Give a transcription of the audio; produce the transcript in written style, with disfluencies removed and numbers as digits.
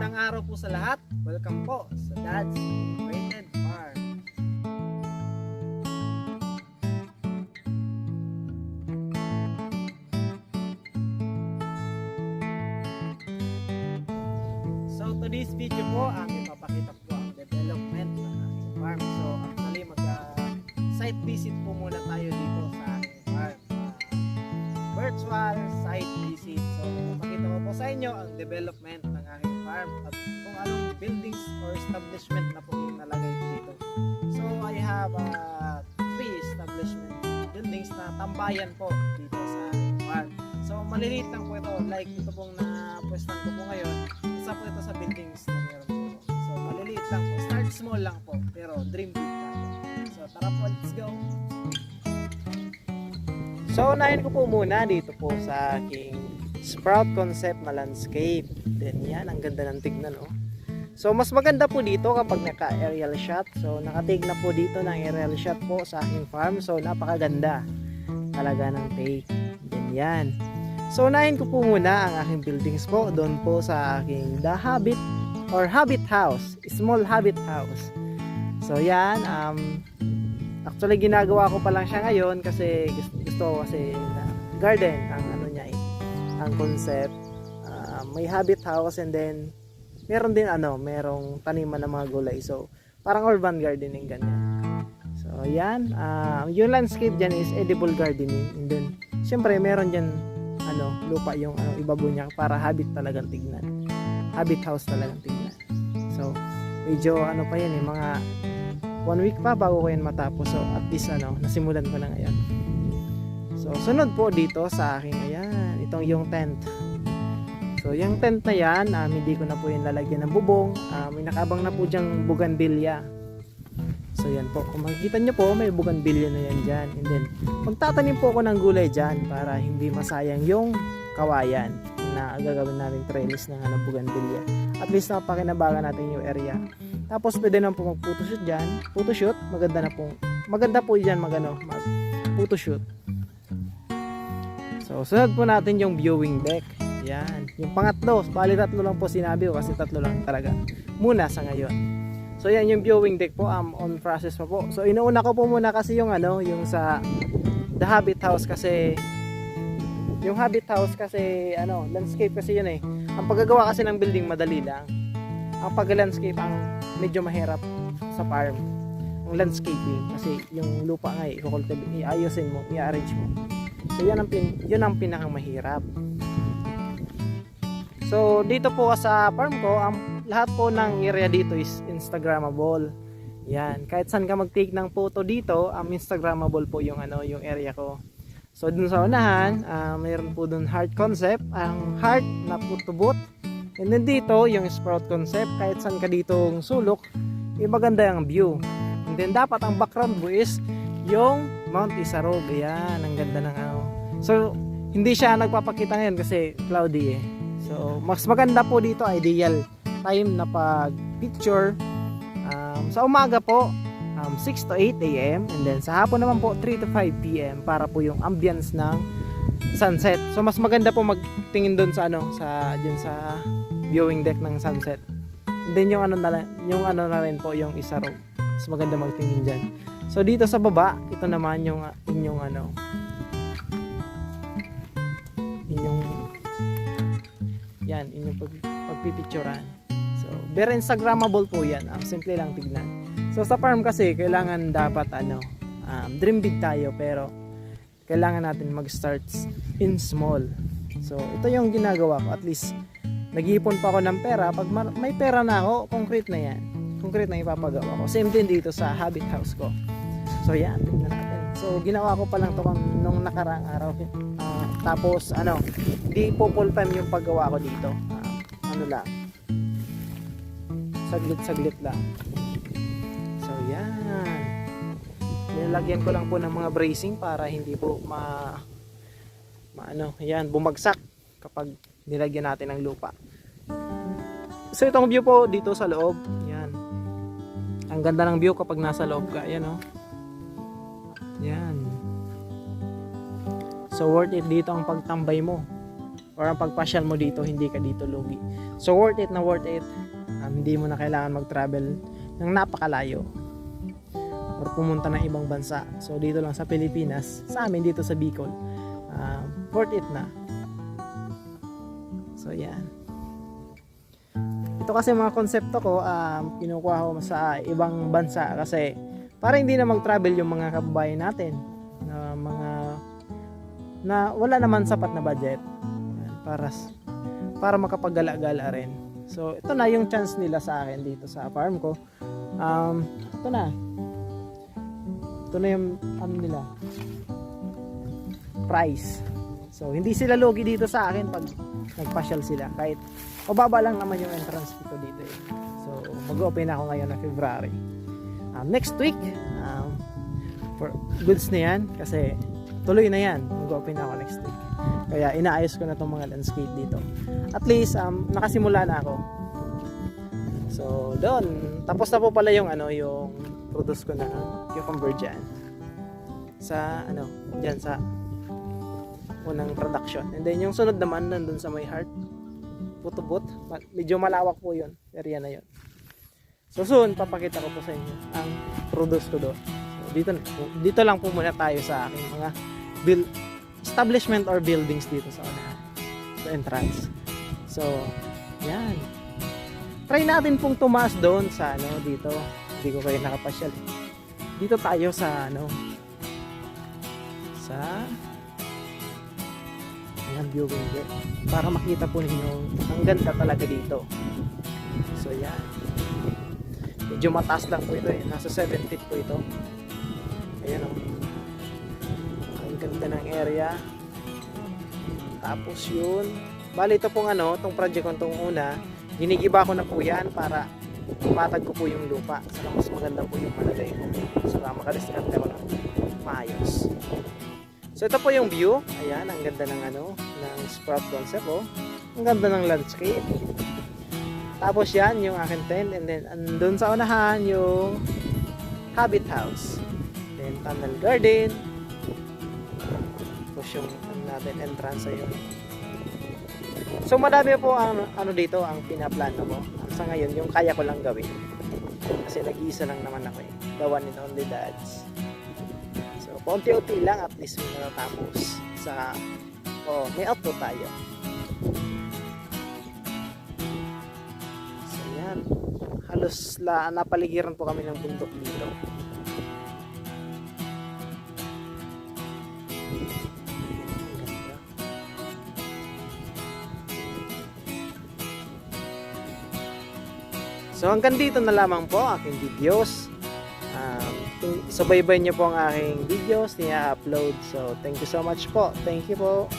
Magandang araw po sa lahat. Welcome po sa Dad's Rated Farm. So today's video po, ipapakita po ang development ng aking farm. So actually site visit po muna tayo dito sa aking farm. Virtual site visit. So ipapakita ko po sa inyo ang development ng aking farm at kung anong buildings or establishment na po yung nalagay dito. So I have 3 establishment buildings na tambayan po dito sa aking farm. So maliliit lang po ito, like ito pong napwestan ko po ngayon. Isa po ito sa buildings na meron po. So maliliit lang po, start small lang po, pero dream big tayo. So tara po, let's go! So unahin ko po muna dito po sa aking Sprout Concept na landscape. Then yan, ang ganda ng tignan, oh. So mas maganda po dito kapag naka-aerial shot. So nakatig na po dito ng aerial shot po sa aking farm. So napakaganda talaga ng take. Then yan. So unahin ko po muna ang aking buildings po. Doon po sa aking The Habit or Habit House. Small Habit House. So yan, actually ginagawa ko pa lang siya ngayon kasi gusto ko kasi garden ang ano niya eh, ang concept. May habit house and then meron din merong taniman ng mga gulay. So parang urban gardening ganyan. So yan, yung landscape diyan is edible gardening and then syempre meron diyan lupa yung ibabaw niya para habit talagang tignan. Habit house talagang tignan. So medyo pa yan eh, mga 1 week pa bago ko yan matapos. So at least nasimulan ko na ngayon. So sunod po dito sa aking itong yung tent. So yung tent na yan, hindi ko na po yung lalagyan ng bubong. May nakabang na po dyang bougainvillea. So yan po, kung makikita nyo po, may bougainvillea na yan dyan. And then magtatanim po ako ng gulay dyan para hindi masayang yung kawayan na gagawin natin trellis ng bougainvillea. At least napakinabangan natin yung area. Tapos pwede na po mag-photoshoot dyan. Photoshoot, maganda po dyan mag-photoshoot. So sunod po natin yung viewing deck. Yan, yung pangatlo, bali 3 lang po sinabi ko kasi 3 lang talaga muna sa ngayon. So yan yung viewing deck po, on process pa po. So inuuna ko po muna kasi yung yung sa The Habit House kasi yung Habit House kasi landscape kasi yun eh. Ang paggagawa kasi ng building madali lang. Ang pag-landscape ang medyo mahirap sa farm. Ang landscaping kasi yung lupa nga i-ayusin mo, i-arrange mo. So yun ang pinakamahirap. So dito po sa farm ko, lahat po ng area dito is Instagrammable. Yan, kahit saan ka mag-take ng photo dito, Instagrammable po yung yung area ko. So dun sa unahan, mayroon po dun heart concept, ang heart na putubot. And then dito yung Sprout Concept, kahit saan ka ditong sulok, maganda yung view. And then dapat ang background mo is yung Mount Isarog. Ayan, ang ganda ng So hindi siya nagpapakita ngayon kasi cloudy eh. So mas maganda po dito, ideal time na pag picture sa umaga po 6 to 8 AM and then sa hapon naman po 3 to 5 PM para po yung ambience ng sunset. So mas maganda po magtingin doon sa dyan sa viewing deck ng sunset. And then yung na rin po yung Isarog. Mas maganda magtingin diyan. So dito sa baba, ito naman yung inyong pagpipicturan. So very Instagrammable po yan. Simple lang tignan. So sa farm kasi kailangan dapat dream big tayo pero kailangan natin mag-start in small. So ito yung ginagawa ko, at least nag-iipon pa ako ng pera. Pag may pera na ako, concrete na yan. Concrete na ipapagawa ko. Same din dito sa habit house ko. So yan, tingnan natin. So ginawa ko pa lang to nung nakaraang araw. Tapos hindi po full time yung paggawa ko dito. Lang. Saglit lang. So yan. Nilagyan ko lang po ng mga bracing para hindi po bumagsak kapag nilagyan natin ng lupa. So itong view po dito sa loob. Yan. Ang ganda ng view kapag nasa loob ka. Yan Yan. So worth it dito ang pagtambay mo or ang pagpasyal mo dito, hindi ka dito lugi. So worth it na worth it. Hindi mo na kailangan mag-travel ng napakalayo or pumunta ng ibang bansa. So dito lang sa Pilipinas, sa amin dito sa Bicol, worth it na. So yan. Ito kasi mga konsepto ko, kinukuha ko sa ibang bansa kasi para hindi na mag-travel yung mga kababayan natin na mga na wala naman sapat na budget. Yan, para makapaggala-gala rin. So ito na yung chance nila sa akin dito sa farm ko. Ito na yung ano nila, price. So hindi sila lugi dito sa akin pag nagpasyal sila, kahit mababa lang naman yung entrance dito eh. So mag-open ako ngayon na February. Next week, for goods na yan kasi tuloy na yan, mag-open ako next week. Kaya inaayos ko na tong mga landscape dito. At least nakasimula na ako. So doon, tapos na po pala yung yung produce ko na cucumber dyan sa dyan sa unang production. And then yung sunod naman nandun sa may heart, putubot, medyo malawak po yun, area na yun. So soon papakita ko po sa inyo ang produce ko doon. So dito lang po muna tayo sa aking mga establishment or buildings dito sa unahan, sa entrance. So yan, try natin pong tumaas doon sa dito. Hindi ko kayo nakapasyal. Dito tayo sa sa viewing deck para makita po ninyo ang ganda talaga dito. So yan, medyo mataas lang po ito nasa 7 feet po ito. Ayan ang ganda ng area. Tapos yun, bali ito pong itong project ko itong una, ginigiba ko na po yan para tumatag ko po yung lupa. Saka mas maganda po yung malagay ko. Saka makadiskarte ko lang maayos. So ito po yung view. Ayan, ang ganda ng ng sprout concept Ang ganda ng landscape. Tapos yan yung aking tent, and then andun sa unahan yung habit house. Then tunnel garden. Tapos yung natin entrance ay yun. So madami po ang dito ang pinaplano ko. Sa ngayon yung kaya ko lang gawin. Kasi nag-iisa lang naman ako The one and only dads. So paunti-unti lang, at least may natatapos. Sa may output tayo. So yan, halos napaligiran po kami ng bundok dito. So hanggang dito na lamang po aking videos. Subaybay niyo po ang aking videos na i-upload. So thank you so much po. Thank you po.